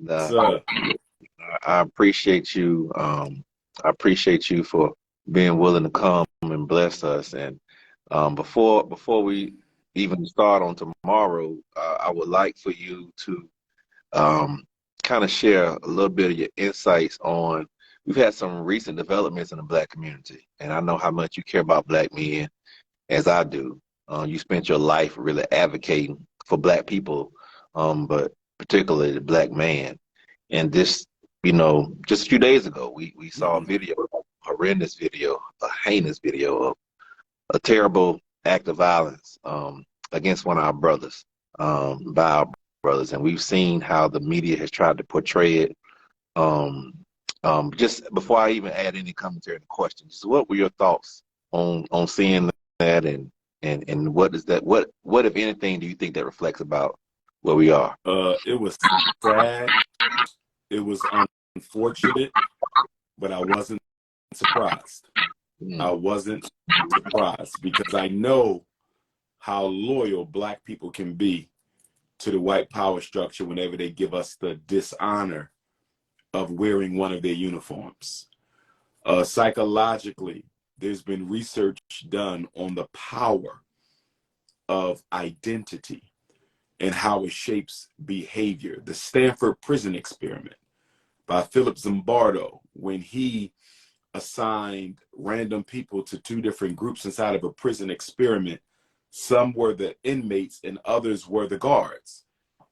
So I appreciate you. I appreciate you for being willing to come and bless us. And before we even start on tomorrow, I would like for you to kind of share a little bit of your insights on. We've had some recent developments in the Black community, and I know how much you care about Black men, as I do. You spent your life really advocating for Black people, but particularly the Black man. And this, just a few days ago, we saw a mhm. video, a horrendous video, a heinous video of a terrible act of violence against one of our brothers, by our brothers. And we've seen how the media has tried to portray it. Um, just before I even add any commentary and questions, so what were your thoughts on seeing that, and what is that? What if anything do you think that reflects about where we are? It was sad. It was unfortunate, but I wasn't surprised. I Mm, wasn't surprised because I know how loyal Black people can be to the white power structure whenever they give us the dishonor of wearing one of their uniforms. Psychologically, there's been research done on the power of identity and how it shapes behavior. The Stanford Prison Experiment by Philip Zimbardo, when he assigned random people to two different groups inside of a prison experiment. Some were the inmates and others were the guards.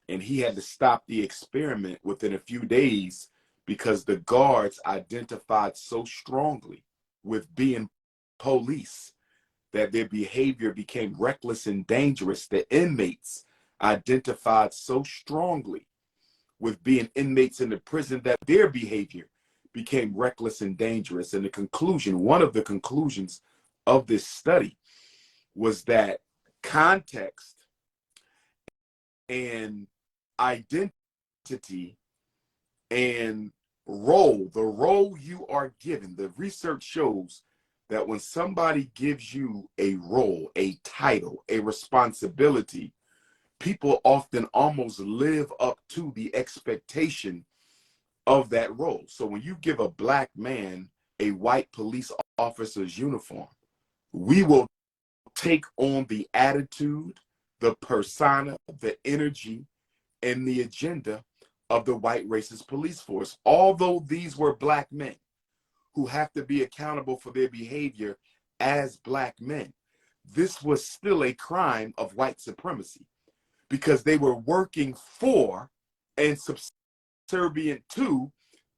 And he had to stop the experiment within a few days because the guards identified so strongly with being police that their behavior became reckless and dangerous. The inmates identified so strongly with being inmates in the prison that their behavior became reckless and dangerous. And the conclusion, one of the conclusions of this study was that context and identity and role, the role you are given, the research shows that when somebody gives you a role, a title, a responsibility, people often almost live up to the expectation of that role. So when you give a Black man a white police officer's uniform, we will take on the attitude, the persona, the energy, and the agenda of the white racist police force. Although these were Black men who have to be accountable for their behavior as Black men, this was still a crime of white supremacy because they were working for and subservient to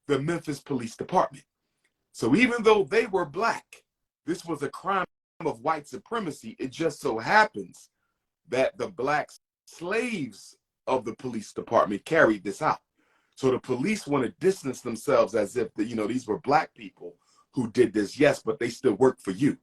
the Memphis Police Department. So even though they were Black, this was a crime of white supremacy. It just so happens that the Black slaves of the police department carried this out. So the police want to distance themselves as if these were Black people who did this, yes, but they still work for you.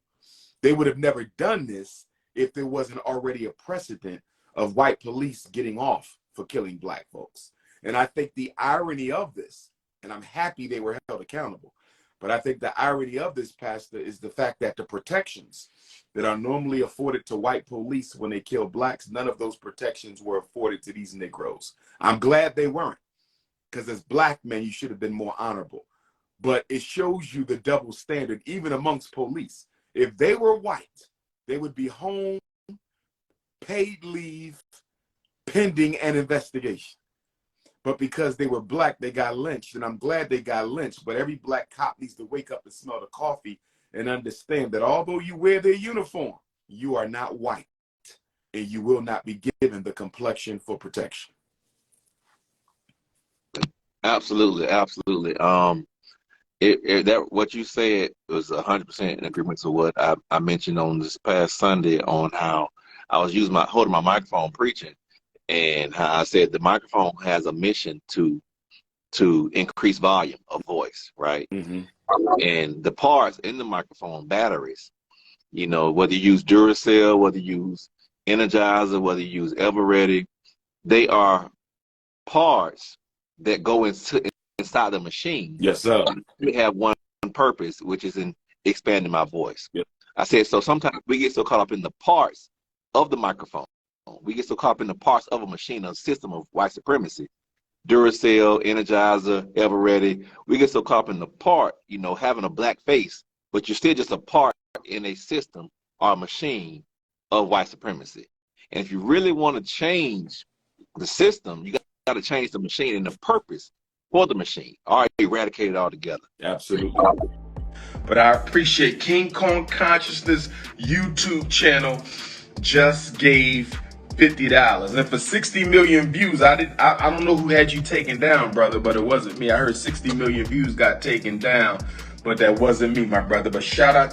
They would have never done this if there wasn't already a precedent of white police getting off for killing Black folks. And I think the irony of this, and I'm happy they were held accountable, but I think the irony of this, Pastor, is the fact that the protections that are normally afforded to white police when they kill Blacks, none of those protections were afforded to these Negroes. I'm glad they weren't, because as Black men, you should have been more honorable. But it shows you the double standard, even amongst police. If they were white, they would be home, paid leave, pending an investigation. But because they were Black, they got lynched. And I'm glad they got lynched. But every Black cop needs to wake up and smell the coffee and understand that although you wear their uniform, you are not white. And you will not be given the complexion for protection. absolutely, absolutely. That what you said was 100% in agreement to what I mentioned on this past Sunday on how I was holding my microphone preaching, and how I said the microphone has a mission to increase volume of voice, right? Mm-hmm. And the parts in the microphone, batteries, whether you use Duracell, whether you use Energizer, whether you use Everready, they are parts that go inside the machine. Yes, sir. They have one purpose, which is in expanding my voice. Yep. I said, so sometimes we get so caught up in the parts of the microphone. We get so caught up in the parts of a machine, a system of white supremacy, Duracell, Energizer, Ever Ready. We get so caught up in the part, having a black face, but you're still just a part in a system or a machine of white supremacy. And if you really want to change the system, you got to change the machine and the purpose for the machine, or eradicate it altogether. Absolutely. But I appreciate King Kong Consciousness YouTube channel just gave $50. And for 60 million views, I don't know who had you taken down, brother, but it wasn't me. I heard 60 million views got taken down, but that wasn't me, my brother. But shout out